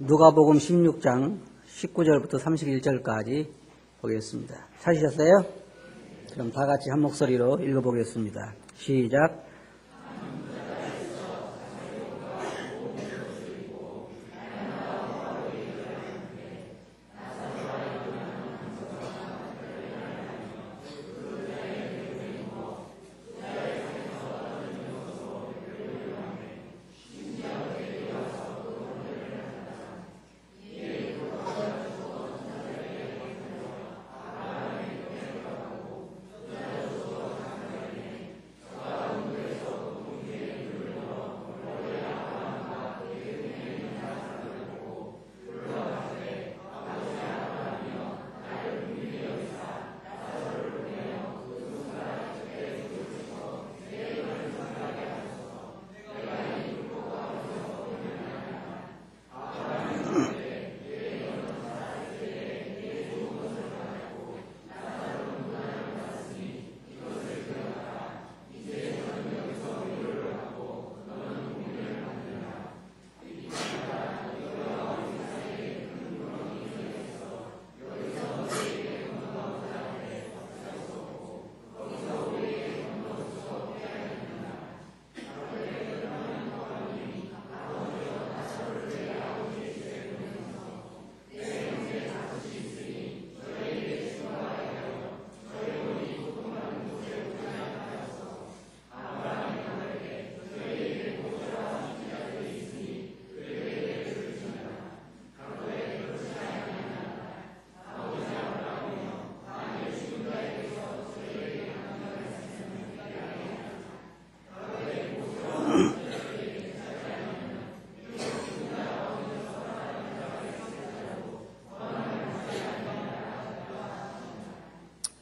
누가복음 16장 19절부터 31절까지 보겠습니다. 찾으셨어요? 그럼 다 같이 한 목소리로 읽어보겠습니다. 시작.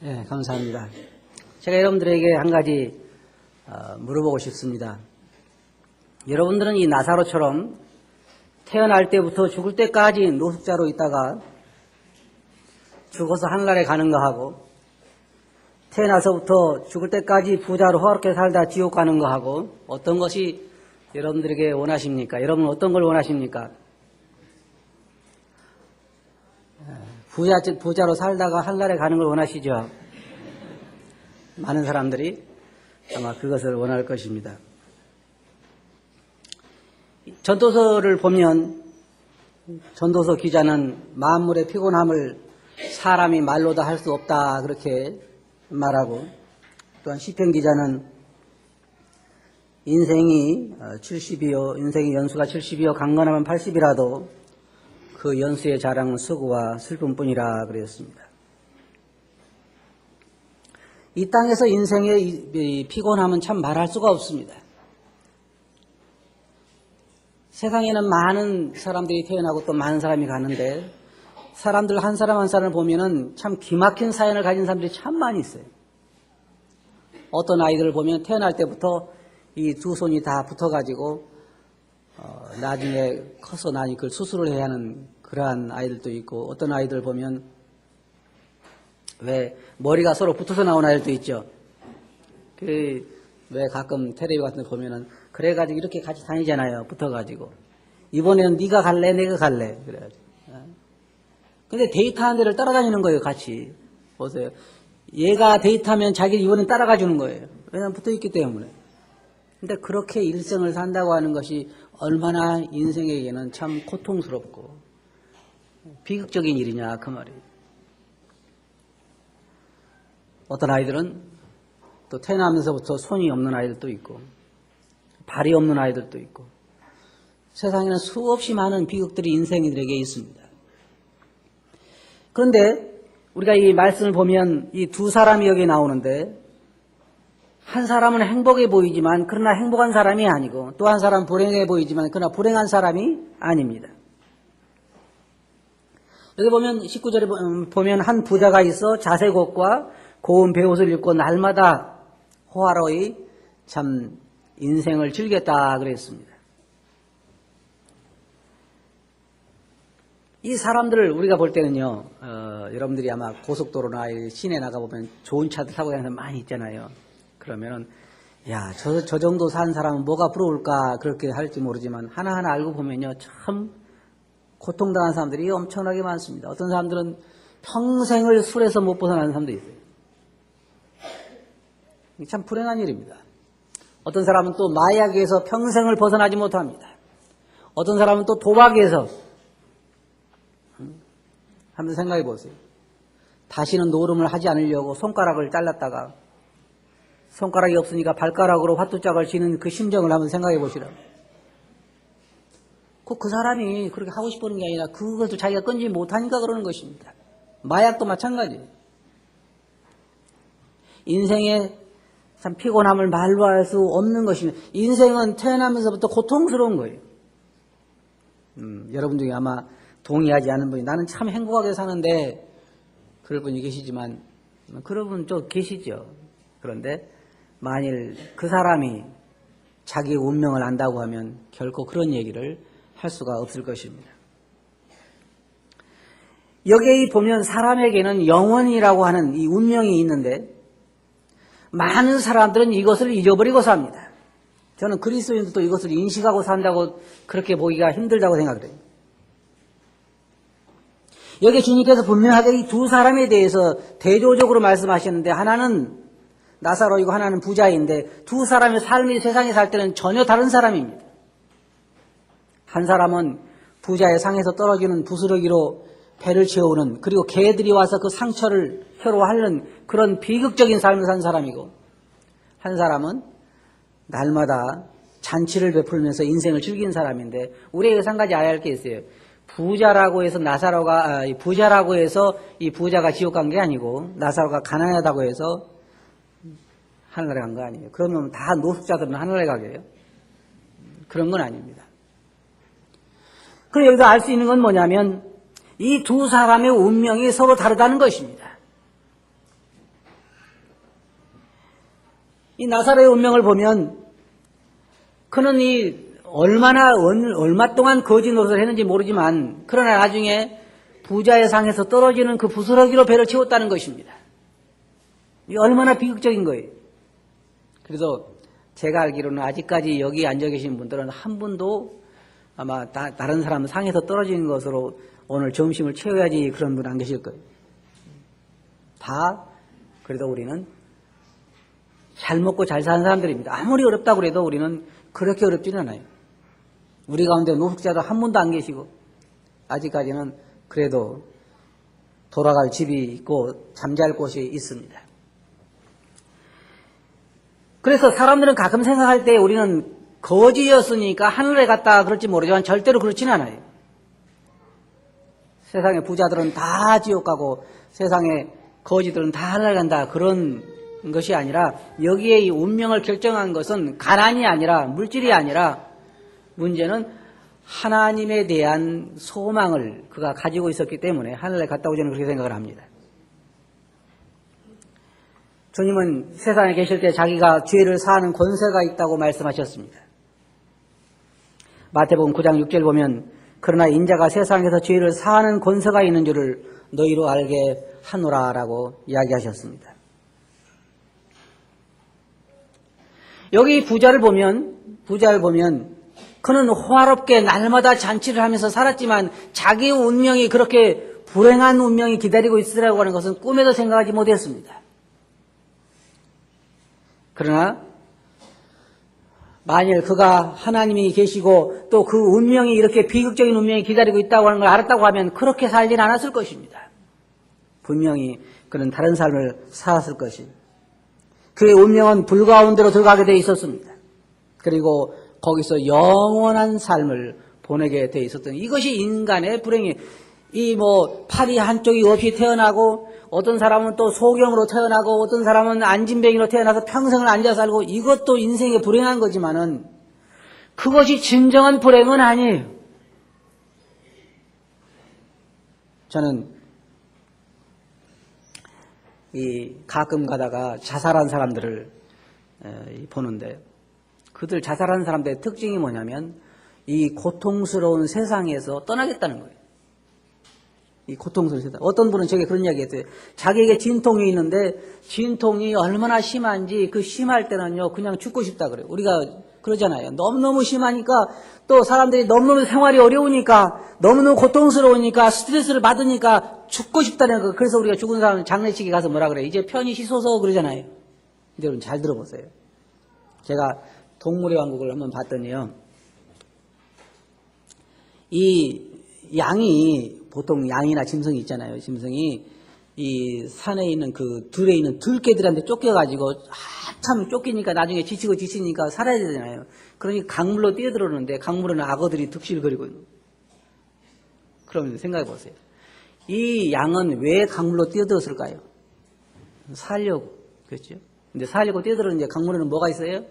네, 감사합니다. 제가 여러분들에게 한 가지 물어보고 싶습니다. 여러분들은 이 나사로처럼 태어날 때부터 죽을 때까지 노숙자로 있다가 죽어서 하늘나라에 가는 거 하고, 태어나서부터 죽을 때까지 부자로 허락하게 살다 지옥 가는 거 하고, 어떤 것이 여러분들에게 원하십니까? 여러분은 어떤 걸 원하십니까? 부자로 살다가 하늘나라에 가는 걸 원하시죠? 많은 사람들이 아마 그것을 원할 것입니다. 전도서를 보면 전도서 기자는 만물의 피곤함을 사람이 말로 다 할 수 없다 그렇게 말하고, 또한 시편 기자는 인생이 연수가 70이요 강건하면 80이라도 그 연수의 자랑은 수고와 슬픔뿐이라 그랬습니다. 이 땅에서 인생의 피곤함은 참 말할 수가 없습니다. 세상에는 많은 사람들이 태어나고 또 많은 사람이 가는데, 사람들 한 사람 한 사람을 보면은 참 기막힌 사연을 가진 사람들이 참 많이 있어요. 어떤 아이들을 보면 태어날 때부터 이 두 손이 다 붙어가지고 나중에 커서 나니 그걸 수술을 해야 하는 그러한 아이들도 있고, 어떤 아이들 보면 왜 머리가 서로 붙어서 나온 아이들도 있죠. 왜 가끔 텔레비 같은 데 보면은 그래가지고 이렇게 같이 다니잖아요. 붙어가지고 이번에는 네가 갈래 내가 갈래 그래가지고. 근데 데이트하는 데를 따라다니는 거예요. 같이 보세요. 얘가 데이트하면 자기 이번엔 따라가 주는 거예요. 왜냐면 붙어있기 때문에. 근데 그렇게 일생을 산다고 하는 것이 얼마나 인생에게는 참 고통스럽고 비극적인 일이냐 그 말이에요. 어떤 아이들은 또 태어나면서부터 손이 없는 아이들도 있고 발이 없는 아이들도 있고, 세상에는 수없이 많은 비극들이 인생들에게 있습니다. 그런데 우리가 이 말씀을 보면 이 두 사람이 여기 나오는데, 한 사람은 행복해 보이지만 그러나 행복한 사람이 아니고, 또 한 사람은 불행해 보이지만 그러나 불행한 사람이 아닙니다. 여기 보면 19절에 보면 한 부자가 있어 자색옷과 고운 베옷을 입고 날마다 호화로이 참 인생을 즐겼다 그랬습니다. 이 사람들을 우리가 볼 때는요, 여러분들이 아마 고속도로나 시내 나가보면 좋은 차들 타고 다니는 사람 많이 있잖아요. 그러면은, 야, 저 정도 산 사람은 뭐가 부러울까 그렇게 할지 모르지만, 하나하나 알고 보면요, 참 고통당한 사람들이 엄청나게 많습니다. 어떤 사람들은 평생을 술에서 못 벗어나는 사람도 있어요. 참 불행한 일입니다. 어떤 사람은 또 마약에서 평생을 벗어나지 못합니다. 어떤 사람은 또 도박에서. 한번 생각해 보세요. 다시는 노름을 하지 않으려고 손가락을 잘랐다가 손가락이 없으니까 발가락으로 화투짝을 쥐는 그 심정을 한번 생각해 보시라고. 그 사람이 그렇게 하고 싶은 게 아니라 그것도 자기가 끊지 못하니까 그러는 것입니다. 마약도 마찬가지예요. 인생의 참 피곤함을 말로 할 수 없는 것입니다. 인생은 태어나면서부터 고통스러운 거예요. 여러분 중에 아마 동의하지 않은 분이 나는 참 행복하게 사는데 그럴 분이 계시지만 그런 분 좀 계시죠. 그런데 만일 그 사람이 자기의 운명을 안다고 하면 결코 그런 얘기를 할 수가 없을 것입니다. 여기에 보면 사람에게는 영원이라고 하는 이 운명이 있는데 많은 사람들은 이것을 잊어버리고 삽니다. 저는 그리스도인들도 이것을 인식하고 산다고 그렇게 보기가 힘들다고 생각해요. 여기 주님께서 분명하게 이 두 사람에 대해서 대조적으로 말씀하셨는데 하나는 나사로이고 하나는 부자인데 두 사람의 삶이 세상에 살 때는 전혀 다른 사람입니다. 한 사람은 부자의 상에서 떨어지는 부스러기로 배를 채우는 그리고 개들이 와서 그 상처를 혀로 핥는 그런 비극적인 삶을 산 사람이고 한 사람은 날마다 잔치를 베풀면서 인생을 즐긴 사람인데 우리에게 한 가지 알아야 할 게 있어요. 부자라고 해서 부자라고 해서 이 부자가 지옥 간 게 아니고 나사로가 가난하다고 해서 하늘에 간 거 아니에요. 그러면 다 노숙자들은 하늘에 가게요. 그런 건 아닙니다. 그리고 여기서 알 수 있는 건 뭐냐면 이 두 사람의 운명이 서로 다르다는 것입니다. 이 나사로의 운명을 보면 그는 얼마 동안 거지 노릇을 했는지 모르지만 그러나 나중에 부자의 상에서 떨어지는 그 부스러기로 배를 채웠다는 것입니다. 이 얼마나 비극적인 거예요. 그래서 제가 알기로는 아직까지 여기 앉아 계신 분들은 한 분도 아마 다른 사람 상에서 떨어지는 것으로 오늘 점심을 채워야지 그런 분 안 계실 거예요. 다 그래도 우리는 잘 먹고 잘 사는 사람들입니다. 아무리 어렵다고 해도 우리는 그렇게 어렵지는 않아요. 우리 가운데 노숙자도 한 분도 안 계시고 아직까지는 그래도 돌아갈 집이 있고 잠잘 곳이 있습니다. 그래서 사람들은 가끔 생각할 때 우리는 거지였으니까 하늘에 갔다 그럴지 모르지만 절대로 그렇지는 않아요. 세상의 부자들은 다 지옥 가고 세상의 거지들은 다 하늘 간다 그런 것이 아니라 여기에 이 운명을 결정한 것은 가난이 아니라 물질이 아니라 문제는 하나님에 대한 소망을 그가 가지고 있었기 때문에 하늘에 갔다고 저는 그렇게 생각을 합니다. 주님은 세상에 계실 때 자기가 죄를 사하는 권세가 있다고 말씀하셨습니다. 마태복음 9장 6절 보면 그러나 인자가 세상에서 죄를 사하는 권세가 있는 줄을 너희로 알게 하노라라고 이야기하셨습니다. 여기 부자를 보면 그는 호화롭게 날마다 잔치를 하면서 살았지만 자기의 운명이 그렇게 불행한 운명이 기다리고 있으라고 하는 것은 꿈에도 생각하지 못했습니다. 그러나 만일 그가 하나님이 계시고 또 그 운명이 이렇게 비극적인 운명이 기다리고 있다고 하는 걸 알았다고 하면 그렇게 살진 않았을 것입니다. 분명히 그는 다른 삶을 살았을 것입니다. 그의 운명은 불 가운데로 들어가게 되어 있었습니다. 그리고 거기서 영원한 삶을 보내게 되어 있었던 이것이 인간의 불행이 팔이 한쪽이 없이 태어나고 어떤 사람은 또 소경으로 태어나고 어떤 사람은 안진뱅이로 태어나서 평생을 앉아 살고 이것도 인생의 불행한 거지만은 그것이 진정한 불행은 아니에요. 저는 가끔 가다가 자살한 사람들을 보는데 그들 자살한 사람들의 특징이 뭐냐면 이 고통스러운 세상에서 떠나겠다는 거예요. 이 고통스러운 세상. 어떤 분은 저에게 그런 이야기 했어요. 자기에게 진통이 있는데 진통이 얼마나 심한지 그 심할 때는요 그냥 죽고 싶다 그래요. 우리가 그러잖아요. 너무너무 심하니까 또 사람들이 너무너무 생활이 어려우니까 너무너무 고통스러우니까 스트레스를 받으니까 죽고 싶다는 거. 그래서 우리가 죽은 사람 장례식에 가서 뭐라 그래요? 이제 편히 쉬소서 그러잖아요. 근데 여러분 잘 들어보세요. 제가 동물의 왕국을 한번 봤더니요. 이 양이 보통 양이나 짐승이 있잖아요. 짐승이 이 산에 있는 그 들에 있는 들개들한테 쫓겨가지고 한참 쫓기니까 나중에 지치고 지치니까 살아야 되잖아요. 그러니 강물로 뛰어들어오는데 강물에는 악어들이 득실거리고 있는 거예요. 그러면 생각해 보세요. 이 양은 왜 강물로 뛰어들었을까요? 살려고. 그렇죠? 근데 살려고 뛰어들었는데 강물에는 뭐가 있어요?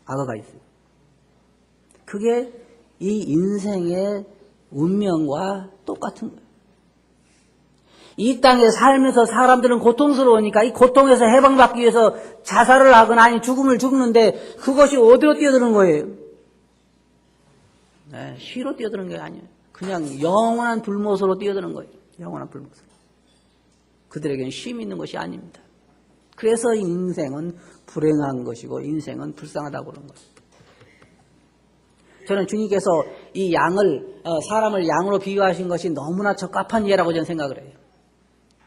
악어가 있어요. 그게 이 인생의 운명과 똑같은 거예요. 이 땅에 살면서 사람들은 고통스러우니까 이 고통에서 해방받기 위해서 자살을 하거나 아니 죽음을 죽는데 그것이 어디로 뛰어드는 거예요? 네, 쉬로 뛰어드는 게 아니에요. 그냥 영원한 불못으로 뛰어드는 거예요. 영원한 불못으로. 그들에게는 쉼이 있는 것이 아닙니다. 그래서 인생은 불행한 것이고 인생은 불쌍하다고 그러는 거예요. 저는 주님께서 이 양을 사람을 양으로 비유하신 것이 너무나 적합한 예라고 저는 생각을 해요.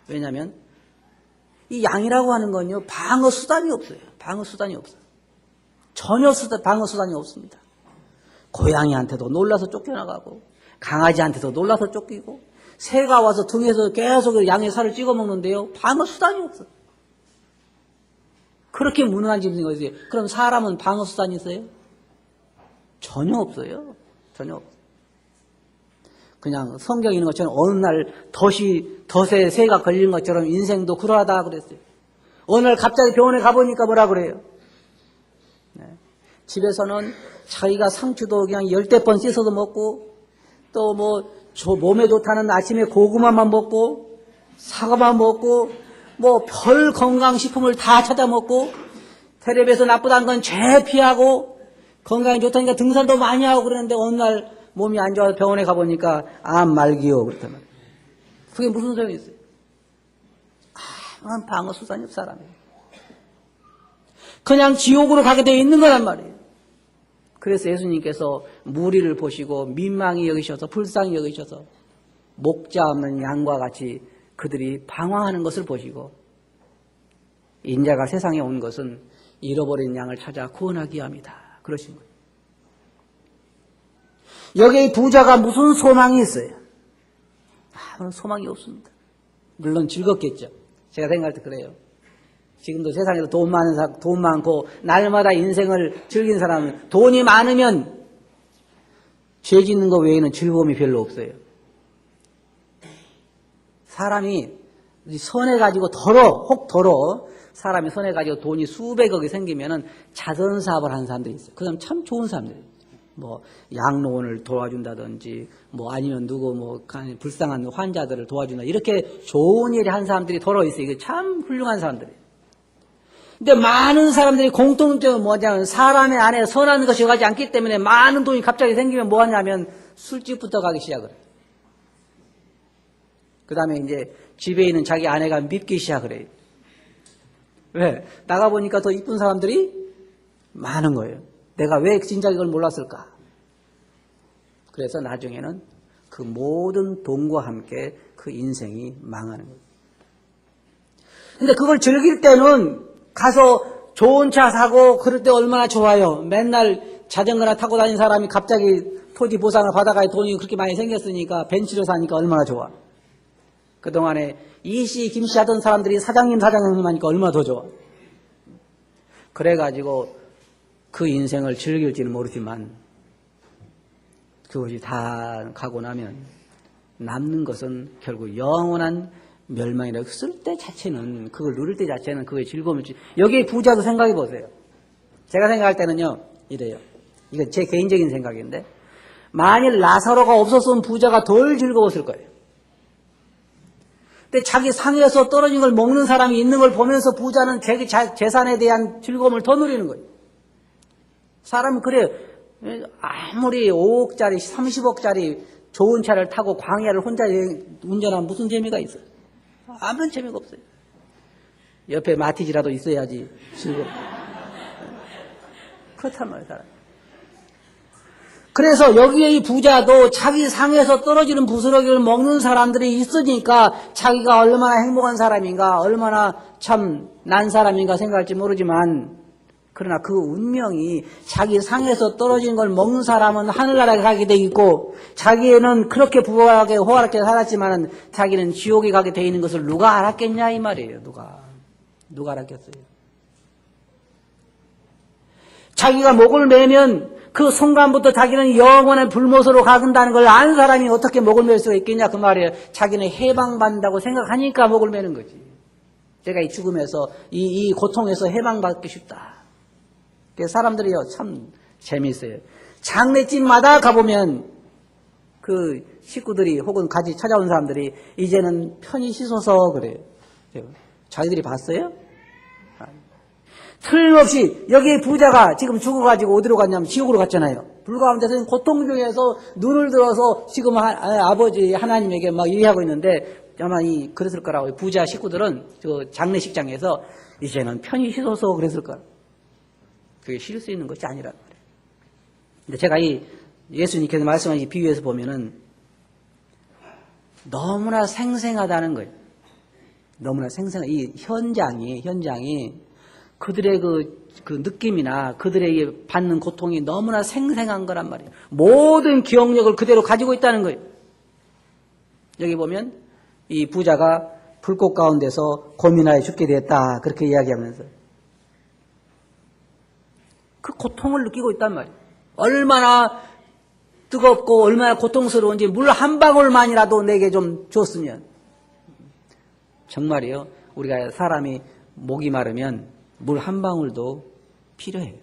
왜냐하면 이 양이라고 하는 건요 방어 수단이 없어요. 방어 수단이 없어요. 전혀 방어 수단이 없습니다. 고양이한테도 놀라서 쫓겨나가고 강아지한테도 놀라서 쫓기고 새가 와서 등에서 계속 양의 살을 찍어 먹는데요 방어 수단이 없어요. 그렇게 무능한 짐승이 어디 있어요? 그럼 사람은 방어 수단이 있어요? 전혀 없어요. 전혀 없어요. 그냥 성경에 있는 것처럼 어느 날 덫에 새가 걸린 것처럼 인생도 그러하다 그랬어요. 어느 날 갑자기 병원에 가보니까 뭐라 그래요? 네. 집에서는 자기가 상추도 그냥 10대 번 씻어서 먹고 또 뭐 몸에 좋다는 아침에 고구마만 먹고 사과만 먹고 뭐 별 건강식품을 다 찾아 먹고 텔레비에서 나쁘다는 건 죄 피하고 건강에 좋다니까 등산도 많이 하고 그러는데 어느 날 몸이 안 좋아서 병원에 가보니까 암 말기요 그렇단 말이에요. 그게 무슨 소용이 있어요? 아무런 방어 수단이 없어 사람이에요. 그냥 지옥으로 가게 되어 있는 거란 말이에요. 그래서 예수님께서 무리를 보시고 민망히 여기셔서 불쌍히 여기셔서 목자 없는 양과 같이 그들이 방황하는 것을 보시고 인자가 세상에 온 것은 잃어버린 양을 찾아 구원하기 위함이다. 그러신 거예요. 여기에 부자가 무슨 소망이 있어요? 아무런 소망이 없습니다. 물론 즐겁겠죠. 제가 생각할 때 그래요. 지금도 세상에서 돈 많고 날마다 인생을 즐긴 사람은 돈이 많으면 죄 짓는 것 외에는 즐거움이 별로 없어요. 사람이 선해가지고 혹 사람이 선해가지고 돈이 수백억이 생기면은 자선사업을 하는 사람들이 있어요. 그 사람 참 좋은 사람들이에요. 뭐 양로원을 도와준다든지 뭐 아니면 불쌍한 환자들을 도와준다 이렇게 좋은 일을 한 사람들이 더러 있어요. 이게 참 훌륭한 사람들이에요. 근데 많은 사람들이 공통점은 뭐냐면 사람의 안에 선한 것이 가지 않기 때문에 많은 돈이 갑자기 생기면 뭐하냐면 술집부터 가기 시작을 해요. 그 다음에 이제 집에 있는 자기 아내가 밉기 시작을 해요. 왜? 나가보니까 더 이쁜 사람들이 많은 거예요. 내가 왜 진작 이걸 몰랐을까? 그래서 나중에는 그 모든 돈과 함께 그 인생이 망하는 거예요. 근데 그걸 즐길 때는 가서 좋은 차 사고 그럴 때 얼마나 좋아요. 맨날 자전거나 타고 다니는 사람이 갑자기 토지 보상을 받아가야 돈이 그렇게 많이 생겼으니까 벤츠를 사니까 얼마나 좋아. 그동안에 이씨 김씨 하던 사람들이 사장님 하니까 얼마나 더 좋아. 그래가지고 그 인생을 즐길지는 모르지만 그것이 다 가고 나면 남는 것은 결국 영원한 멸망이라고 쓸 때 자체는 그걸 누릴 때 자체는 그게 즐거움을 여기에 부자도 생각해 보세요. 제가 생각할 때는요 이래요. 이건 제 개인적인 생각인데 만일 라사로가 없었으면 부자가 덜 즐거웠을 거예요. 근데 자기 상에서 떨어진 걸 먹는 사람이 있는 걸 보면서 부자는 자기 재산에 대한 즐거움을 더 누리는 거예요. 사람은 그래요. 아무리 5억짜리 30억짜리 좋은 차를 타고 광야를 혼자 운전하면 무슨 재미가 있어요? 아무런 재미가 없어요. 옆에 마티즈라도 있어야지 즐거워. 그렇단 말이에요, 사람. 그래서 여기에 이 부자도 자기 상에서 떨어지는 부스러기를 먹는 사람들이 있으니까 자기가 얼마나 행복한 사람인가, 얼마나 참 난 사람인가 생각할지 모르지만, 그러나 그 운명이 자기 상에서 떨어진 걸 먹는 사람은 하늘나라에 가게 돼 있고, 자기는 그렇게 부하게 호화롭게 살았지만은 자기는 지옥에 가게 돼 있는 것을 누가 알았겠냐 이 말이에요. 누가 알았겠어요? 자기가 목을 매면 그 순간부터 자기는 영원한 불못으로 가는다는 걸 아는 사람이 어떻게 목을 맬 수가 있겠냐 그 말이에요. 자기는 해방받는다고 생각하니까 목을 매는 거지. 제가 이 죽음에서 이 고통에서 해방받기 쉽다. 사람들이요 참 재미있어요. 장례집마다 가보면 그 식구들이 혹은 같이 찾아온 사람들이 이제는 편히 씻어서 그래요. 자기들이 봤어요? 틀림없이 여기 부자가 지금 죽어가지고 어디로 갔냐면 지옥으로 갔잖아요. 불과 가운데서 고통 중에서 눈을 들어서 지금 아버지 하나님에게 막 얘기하고 있는데 아마 그랬을 거라고. 부자 식구들은 그 장례식장에서 이제는 편히 씻어서 그랬을 거라. 그게 쉴 수 있는 것이 아니란 말이에요. 근데 제가 예수님께서 말씀하신 비유에서 보면은 너무나 생생하다는 거예요. 너무나 생생한 이 현장이 그들의 그 느낌이나 그들의 받는 고통이 너무나 생생한 거란 말이에요. 모든 기억력을 그대로 가지고 있다는 거예요. 여기 보면 이 부자가 불꽃 가운데서 고민하여 죽게 됐다. 그렇게 이야기하면서 그 고통을 느끼고 있단 말이에요. 얼마나 뜨겁고 얼마나 고통스러운지 물 한 방울만이라도 내게 좀 줬으면. 정말이요. 우리가 사람이 목이 마르면 물 한 방울도 필요해요.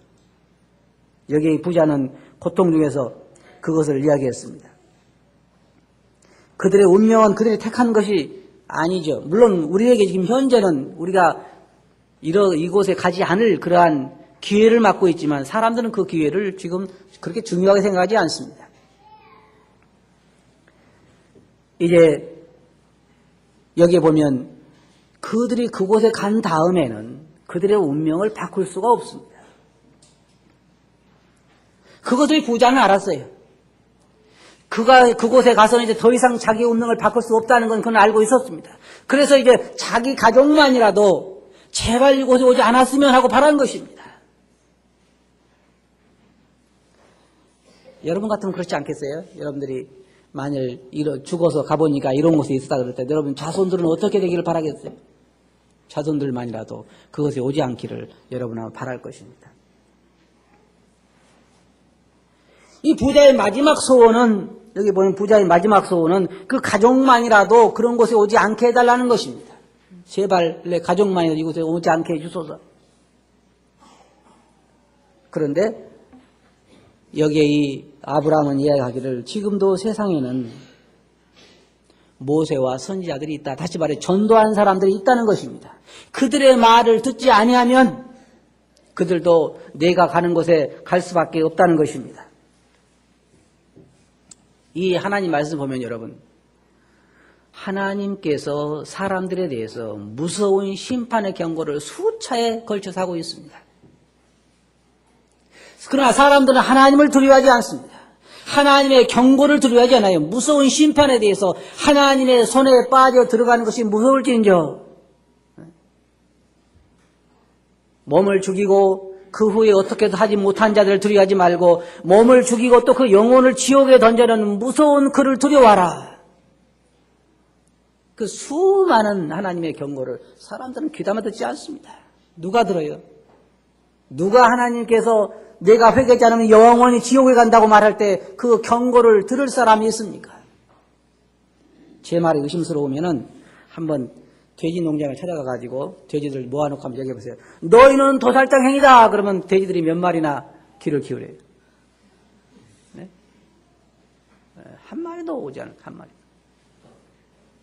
여기 부자는 고통 중에서 그것을 이야기했습니다. 그들의 운명은 그들이 택한 것이 아니죠. 물론 우리에게 지금 현재는 우리가 이곳에 가지 않을 그러한 기회를 맡고 있지만 사람들은 그 기회를 지금 그렇게 중요하게 생각하지 않습니다. 이제 여기에 보면 그들이 그곳에 간 다음에는 그들의 운명을 바꿀 수가 없습니다. 그것을 부자는 알았어요. 그가 그곳에 가서는 이제 더 이상 자기 운명을 바꿀 수 없다는 건 그는 알고 있었습니다. 그래서 이제 자기 가족만이라도 제발 이곳에 오지 않았으면 하고 바란 것입니다. 여러분 같으면 그렇지 않겠어요? 여러분들이 만일 죽어서 가보니까 이런 곳에 있었다 그럴 때 여러분 자손들은 어떻게 되기를 바라겠어요? 자손들만이라도 그것에 오지 않기를 여러분은 바랄 것입니다. 이 부자의 마지막 소원은 여기 보면 부자의 마지막 소원은 그 가족만이라도 그런 곳에 오지 않게 해달라는 것입니다. 제발 내 가족만이라도 이곳에 오지 않게 해주소서. 그런데 여기에 이 아브라함은 이야기하기를 지금도 세상에는 모세와 선지자들이 있다. 다시 말해 전도한 사람들이 있다는 것입니다. 그들의 말을 듣지 아니하면 그들도 내가 가는 곳에 갈 수밖에 없다는 것입니다. 이 하나님 말씀 보면 여러분 하나님께서 사람들에 대해서 무서운 심판의 경고를 수차에 걸쳐서 하고 있습니다. 그러나 사람들은 하나님을 두려워하지 않습니다. 하나님의 경고를 두려워하지 않아요. 무서운 심판에 대해서 하나님의 손에 빠져 들어가는 것이 무서울지인저 몸을 죽이고 그 후에 어떻게도 하지 못한 자들을 두려워하지 말고 몸을 죽이고 또 그 영혼을 지옥에 던져놓는 무서운 그를 두려워하라. 그 수많은 하나님의 경고를 사람들은 귀담아 듣지 않습니다. 누가 들어요? 누가 하나님께서 내가 회개하지 않으면 영원히 지옥에 간다고 말할 때 그 경고를 들을 사람이 있습니까? 제 말이 의심스러우면은 한번 돼지 농장을 찾아가가지고 돼지들 모아놓고 한번 얘기해보세요. 너희는 도살장행이다. 그러면 돼지들이 몇 마리나 귀를 기울여요. 네? 한 마리도 오지 않아요. 한 마리.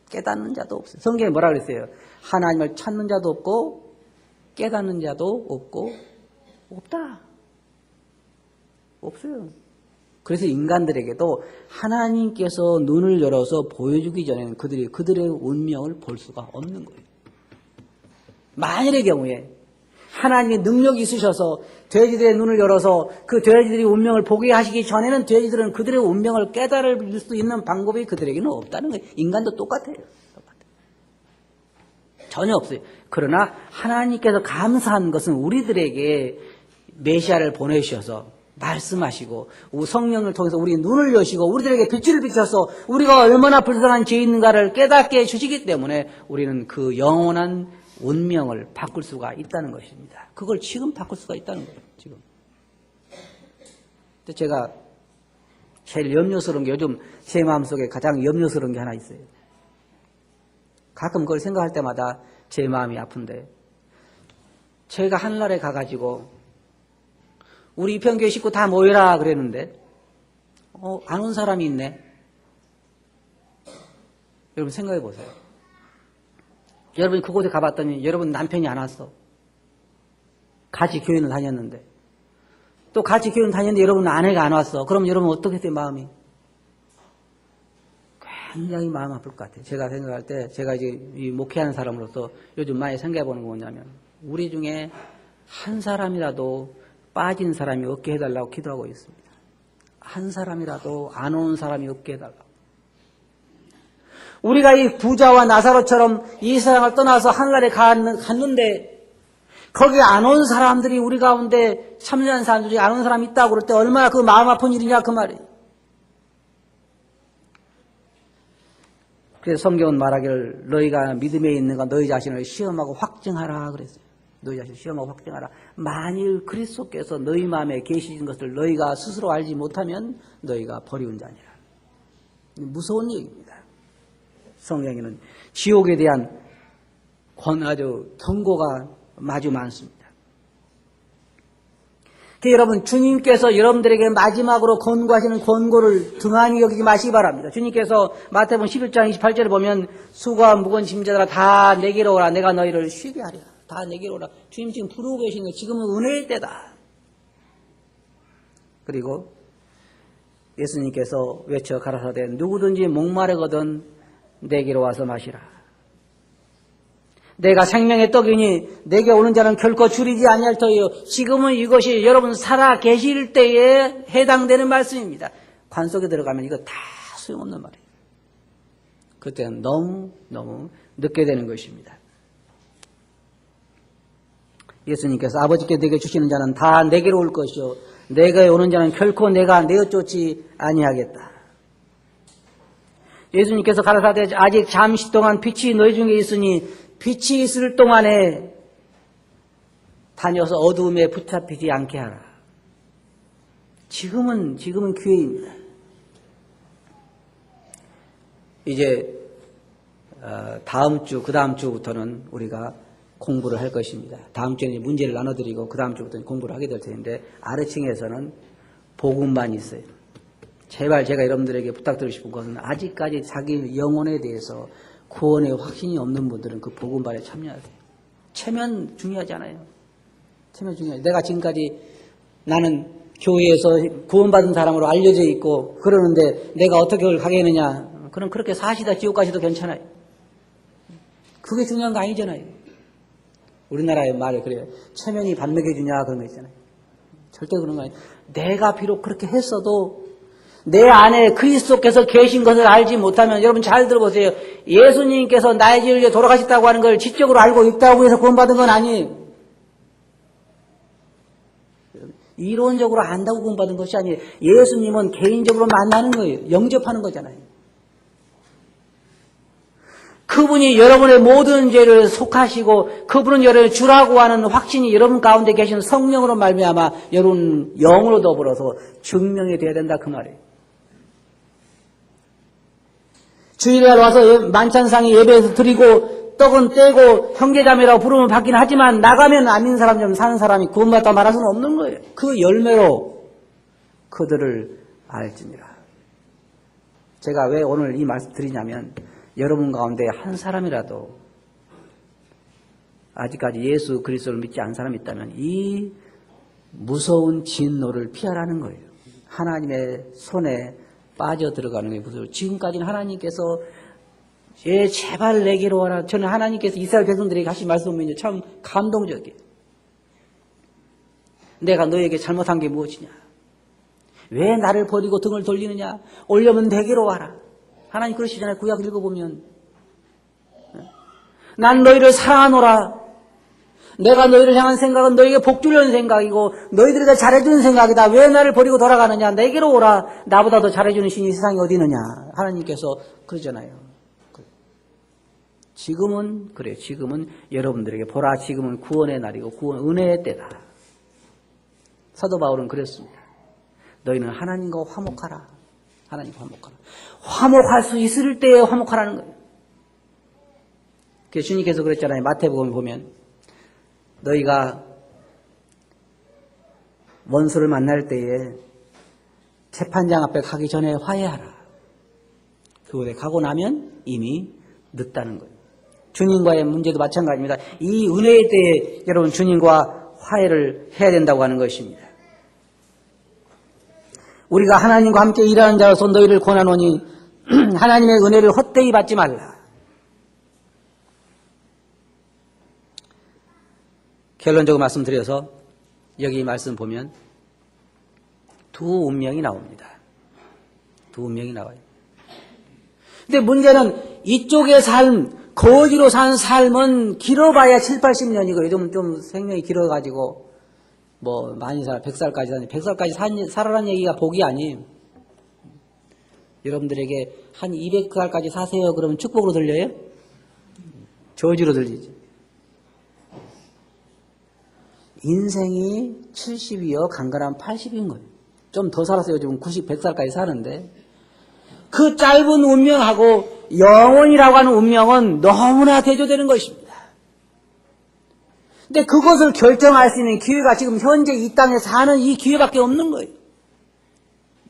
깨닫는 자도 없어요. 성경에 뭐라 그랬어요? 하나님을 찾는 자도 없고 깨닫는 자도 없고 없다. 없어요. 그래서 인간들에게도 하나님께서 눈을 열어서 보여주기 전에는 그들의 운명을 볼 수가 없는 거예요. 만일의 경우에 하나님의 능력이 있으셔서 돼지들의 눈을 열어서 그 돼지들이 운명을 보게 하시기 전에는 돼지들은 그들의 운명을 깨달을 수 있는 방법이 그들에게는 없다는 거예요. 인간도 똑같아요. 전혀 없어요. 그러나 하나님께서 감사한 것은 우리들에게 메시아를 보내주셔서 말씀하시고 성령을 통해서 우리 눈을 여시고 우리들에게 빛을 비춰서 우리가 얼마나 불쌍한 죄인인가를 깨닫게 해주시기 때문에 우리는 그 영원한 운명을 바꿀 수가 있다는 것입니다. 그걸 지금 바꿀 수가 있다는 거예요. 지금. 근데 제가 제일 염려스러운 게 요즘 제 마음속에 가장 염려스러운 게 하나 있어요. 가끔 그걸 생각할 때마다 제 마음이 아픈데 제가 하늘나라에 가가지고 우리 이평교회 식구 다 모여라 그랬는데 안 온 사람이 있네. 여러분 생각해 보세요. 여러분이 그곳에 가봤더니 여러분 남편이 안 왔어. 같이 교회는 다녔는데 또 같이 교회는 다녔는데 여러분 아내가 안 왔어. 그럼 여러분 어떻게 돼 마음이? 굉장히 마음 아플 것 같아요. 제가 생각할 때 제가 이제 이 목회하는 사람으로서 요즘 많이 생각해 보는 거 뭐냐면 우리 중에 한 사람이라도 빠진 사람이 없게 해달라고 기도하고 있습니다. 한 사람이라도 안 오는 사람이 없게 해달라고. 우리가 이 부자와 나사로처럼 이 세상을 떠나서 하늘나라에 갔는데 거기 안 온 사람들이 우리 가운데 참여한 사람들이 안 온 사람이 있다고 그럴 때 얼마나 그 마음 아픈 일이냐 그 말이에요. 그래서 성경은 말하기를 너희가 믿음에 있는가 너희 자신을 시험하고 확증하라 그랬어요. 너희 자신을 시험하고 확증하라. 만일 그리스도께서 너희 마음에 계시는 것을 너희가 스스로 알지 못하면 너희가 버리운 자니라. 무서운 얘기입니다. 성경에는 지옥에 대한 아주 경고가 마주 많습니다. 여러분 주님께서 여러분들에게 마지막으로 권고하시는 권고를 등한히 여기지 마시기 바랍니다. 주님께서 마태복음 11장 28절에 보면 수고와 무거운 짐자들아 다 내게로 오라. 내가 너희를 쉬게 하리라. 다 내게로 오라. 주님 지금 부르고 계시는 거예요. 지금은 은혜의 때다. 그리고 예수님께서 외쳐 가라사대 누구든지 목마르거든 내게로 와서 마시라. 내가 생명의 떡이니 내게 오는 자는 결코 줄이지 아니할 터이요. 지금은 이것이 여러분 살아 계실 때에 해당되는 말씀입니다. 관 속에 들어가면 이거 다 소용없는 말이에요. 그때는 너무 늦게 되는 것입니다. 예수님께서 아버지께 내게 주시는 자는 다 내게로 올 것이요 내게 오는 자는 결코 내가 내어쫓지 아니하겠다. 예수님께서 가라사대 아직 잠시 동안 빛이 너희 중에 있으니 빛이 있을 동안에 다녀서 어두움에 붙잡히지 않게 하라. 지금은 기회입니다. 이제 다음 주, 그 다음 주부터는 우리가 공부를 할 것입니다. 다음 주에는 문제를 나눠드리고 그 다음 주부터는 공부를 하게 될 텐데 아래층에서는 복음만 있어요. 제발 제가 여러분들에게 부탁드리고 싶은 것은 아직까지 자기 영혼에 대해서 구원의 확신이 없는 분들은 그 복음반에 참여하세요. 체면 중요하지 않아요. 체면 중요해요. 내가 지금까지 나는 교회에서 구원받은 사람으로 알려져 있고 그러는데 내가 어떻게 그걸 가게 했느냐. 그럼 그렇게 사시다 지옥 가시도 괜찮아요. 그게 중요한 거 아니잖아요. 우리나라의 말에 그래요. 체면이 밥 먹여주냐 그런 거 있잖아요. 절대 그런 거 아니에요. 내가 비록 그렇게 했어도 내 안에 그리스도께서 계신 것을 알지 못하면 여러분 잘 들어보세요. 예수님께서 나의 죄를 위해 돌아가셨다고 하는 걸 지적으로 알고 있다고 해서 구원받은 건 아니에요. 이론적으로 안다고 구원받은 것이 아니에요. 예수님은 개인적으로 만나는 거예요. 영접하는 거잖아요. 그분이 여러분의 모든 죄를 속하시고 그분은 여러분의 주라고 하는 확신이 여러분 가운데 계신 성령으로 말미암아 여러분 영으로 더불어서 증명이 돼야 된다 그 말이에요. 주일날 와서 만찬상에 예배에서 드리고 떡은 떼고 형제자매라고 부르면 받긴 하지만 나가면 아닌 사람처럼 사는 사람이 구원받다 말할 수는 없는 거예요. 그 열매로 그들을 알지니라. 제가 왜 오늘 이 말씀 드리냐면 여러분 가운데 한 사람이라도 아직까지 예수 그리스도를 믿지 않은 사람이 있다면 이 무서운 진노를 피하라는 거예요. 하나님의 손에 빠져 들어가는 게 무서워요. 지금까지는 하나님께서 제발 내게로 와라. 저는 하나님께서 이스라엘 백성들에게 하신 말씀은요 참 감동적이에요. 내가 너에게 잘못한 게 무엇이냐? 왜 나를 버리고 등을 돌리느냐? 오려면 내게로 와라. 하나님 그러시잖아요. 구약 읽어보면. 난 너희를 사랑하노라. 내가 너희를 향한 생각은 너희에게 복 주려는 생각이고 너희들이 더 잘해주는 생각이다. 왜 나를 버리고 돌아가느냐? 내게로 오라. 나보다 더 잘해주는 신이 세상에 어디 있느냐? 하나님께서 그러잖아요. 지금은 그래요. 지금은 여러분들에게 보라. 지금은 구원의 날이고 구원 은혜의 때다. 사도 바울은 그랬습니다. 너희는 하나님과 화목하라. 하나님과 화목하라. 화목할 수 있을 때에 화목하라는 거예요. 그래서 주님께서 그랬잖아요. 마태복음 보면 너희가 원수를 만날 때에 재판장 앞에 가기 전에 화해하라. 그곳에 가고 나면 이미 늦다는 거예요. 주님과의 문제도 마찬가지입니다. 이 은혜의 때에 여러분 주님과 화해를 해야 된다고 하는 것입니다. 우리가 하나님과 함께 일하는 자로서 너희를 권하노니 하나님의 은혜를 헛되이 받지 말라. 결론적으로 말씀드려서 여기 말씀 보면 두 운명이 나옵니다. 두 운명이 나와요. 근데 문제는 이쪽의 삶, 거지로 산 삶은 길어봐야 7, 80년이고 요즘은 좀 생명이 길어가지고 뭐 많이 살아 100살까지 사니 100살까지 살아라는 얘기가 복이 아니에요. 여러분들에게 한 200살까지 사세요 그러면 축복으로 들려요? 저주로 들리죠. 인생이 70이요 강건하면 80인 거예요. 좀 더 살았어요. 요즘 90, 100살까지 사는데 그 짧은 운명하고 영원이라고 하는 운명은 너무나 대조되는 것입니다. 근데 그것을 결정할 수 있는 기회가 지금 현재 이 땅에 사는 이 기회밖에 없는 거예요.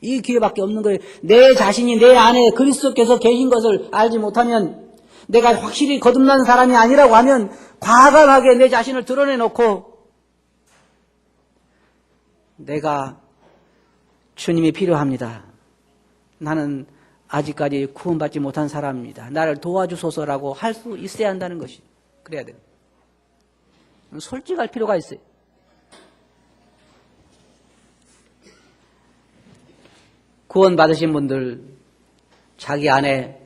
이 기회밖에 없는 거예요. 내 자신이 내 안에 그리스도께서 계신 것을 알지 못하면 내가 확실히 거듭난 사람이 아니라고 하면 과감하게 내 자신을 드러내놓고 내가 주님이 필요합니다. 나는 아직까지 구원받지 못한 사람입니다. 나를 도와주소서라고 할 수 있어야 한다는 것이 그래야 돼요. 솔직할 필요가 있어요. 구원받으신 분들 자기 안에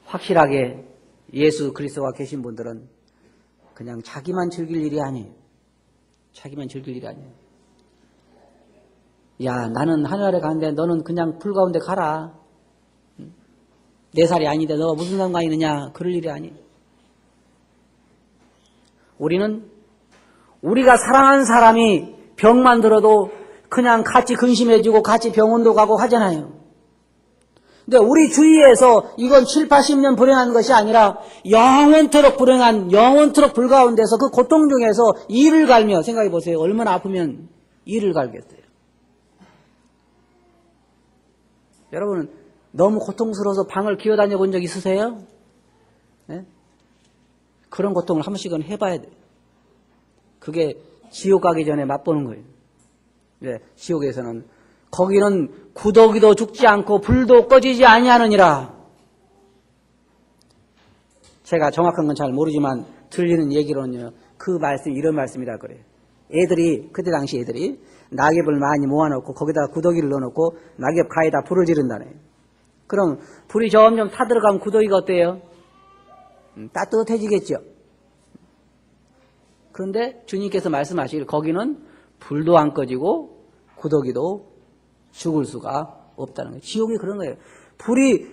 확실하게 예수 그리스도가 계신 분들은 그냥 자기만 즐길 일이 아니에요. 자기만 즐길 일이 아니에요. 야, 나는 하늘나라에 가는데 너는 그냥 불 가운데 가라. 내 살이 아닌데 너가 무슨 상관이 있느냐. 그럴 일이 아니에요. 우리는 우리가 사랑하는 사람이 병만 들어도 그냥 같이 근심해주고 같이 병원도 가고 하잖아요. 근데 우리 주위에서 이건 7, 80년 불행한 것이 아니라 영원토록 불행한 영원토록 불가운데서 그 고통 중에서 이를 갈며 생각해 보세요. 얼마나 아프면 이를 갈겠어요. 여러분은 너무 고통스러워서 방을 기어다녀 본 적 있으세요? 네? 그런 고통을 한 번씩은 해봐야 돼요. 그게 지옥 가기 전에 맛보는 거예요. 네, 지옥에서는 거기는 구더기도 죽지 않고 불도 꺼지지 아니하느니라. 제가 정확한 건 잘 모르지만 들리는 얘기로는요. 그 말씀 이런 말씀이라 그래요. 애들이 그때 당시 애들이 낙엽을 많이 모아놓고 거기다가 구더기를 넣어놓고 낙엽 가에다 불을 지른다네. 그럼 불이 점점 타들어가면 구더기가 어때요? 따뜻해지겠죠. 그런데 주님께서 말씀하시길 거기는 불도 안 꺼지고 구더기도 죽을 수가 없다는 거예요. 지옥이 그런 거예요. 불이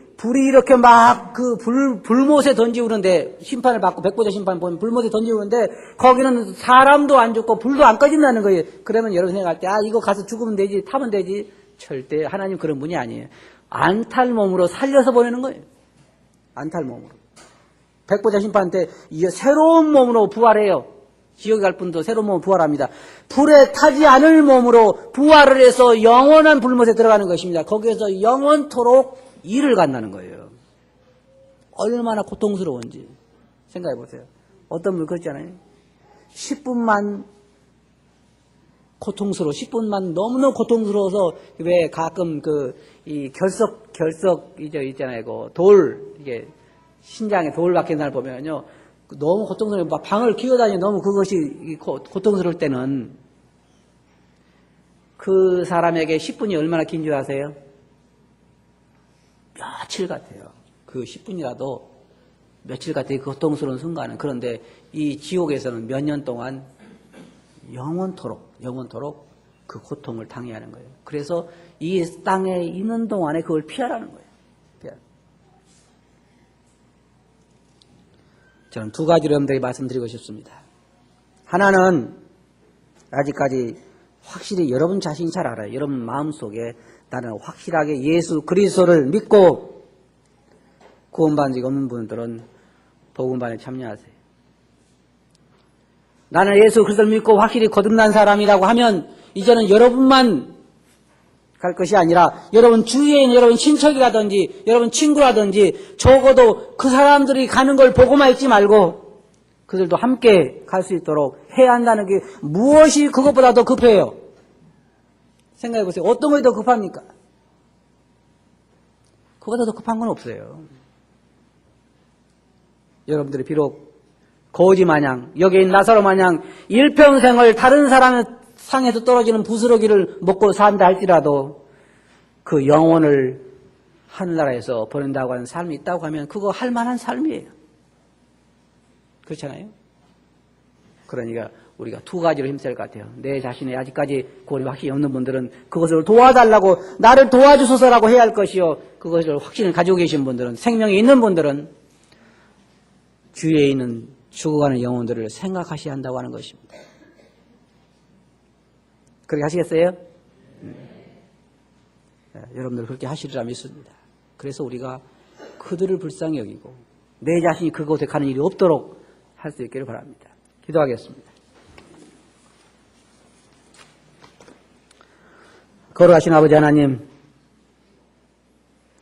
이렇게 막 그 불못에 던지고 그러는데 심판을 받고 백보자 심판 보면 불못에 던지고 그러는데 거기는 사람도 안 죽고 불도 안 꺼진다는 거예요. 그러면 여러분 생각할 때 이거 가서 죽으면 되지 타면 되지. 절대 하나님 그런 분이 아니에요. 안 탈 몸으로 살려서 보내는 거예요. 안 탈 몸으로. 백보자 심판 때 새로운 몸으로 부활해요. 지옥에 갈 분도 새로운 몸으로 부활합니다. 불에 타지 않을 몸으로 부활을 해서 영원한 불못에 들어가는 것입니다. 거기에서 영원토록 일을 간다는 거예요. 얼마나 고통스러운지 생각해 보세요. 어떤 분 그렇잖아요. 10분만 10분만 너무너무 고통스러워서 왜 가끔 이 결석 있잖아요. 이게 신장에 돌 박힌 사람 보면요. 너무 고통스러워. 방을 기어다니 너무 그것이 고통스러울 때는 그 사람에게 10분이 얼마나 긴 줄 아세요? 며칠 같아요. 그 10분이라도 며칠 같아요. 그 고통스러운 순간은. 그런데 이 지옥에서는 몇 년 동안 영원토록 그 고통을 당해야 하는 거예요. 그래서 이 땅에 있는 동안에 그걸 피하라는 거예요. 저는 두 가지로 여러분들에게 말씀드리고 싶습니다. 하나는 아직까지 확실히 여러분 자신이 잘 알아요. 여러분 마음속에 나는 확실하게 예수 그리스도를 믿고 구원받은 적이 없는 분들은 복음반에 참여하세요. 나는 예수 그리스도를 믿고 확실히 거듭난 사람이라고 하면 이제는 여러분만 갈 것이 아니라 여러분 주위에 있는 여러분 친척이라든지 여러분 친구라든지 적어도 그 사람들이 가는 걸 보고만 있지 말고 그들도 함께 갈 수 있도록 해야 한다는 게 무엇이 그것보다 더 급해요? 생각해 보세요. 어떤 것이 더 급합니까? 그거보다 더 급한 건 없어요. 여러분들이 비록 거지 마냥 여기 있는 나사로 마냥 일평생을 다른 사람의 상에서 떨어지는 부스러기를 먹고 산다 할지라도 그 영혼을 하늘나라에서 보낸다고 하는 삶이 있다고 하면 그거 할 만한 삶이에요. 그렇잖아요? 그러니까 우리가 두 가지로 힘쓸 것 같아요. 내 자신의 아직까지 구원이 확실히 없는 분들은 그것을 도와달라고 나를 도와주소서라고 해야 할 것이요. 그것을 확신을 가지고 계신 분들은 생명이 있는 분들은 주위에 있는 죽어가는 영혼들을 생각하셔야 한다고 하는 것입니다. 그렇게 하시겠어요? 여러분들 그렇게 하시리라 믿습니다. 그래서 우리가 그들을 불쌍히 여기고 내 자신이 그곳에 가는 일이 없도록 할 수 있기를 바랍니다. 기도하겠습니다. 거룩하신 아버지 하나님,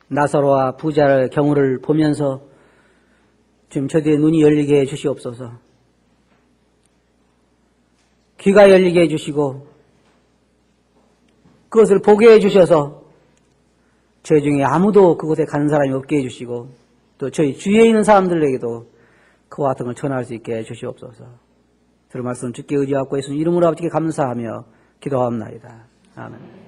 나사로와 부자의 경우를 보면서 지금 저들의 눈이 열리게 해주시옵소서. 귀가 열리게 해주시고 그것을 보게 해주셔서 저희 중에 아무도 그곳에 가는 사람이 없게 해주시고 또 저희 주위에 있는 사람들에게도 그와 같은 걸 전할 수 있게 해주시옵소서. 들은 말씀 주께 의지하고 예수님 이름으로 아버지께 감사하며 기도하옵나이다. 아멘.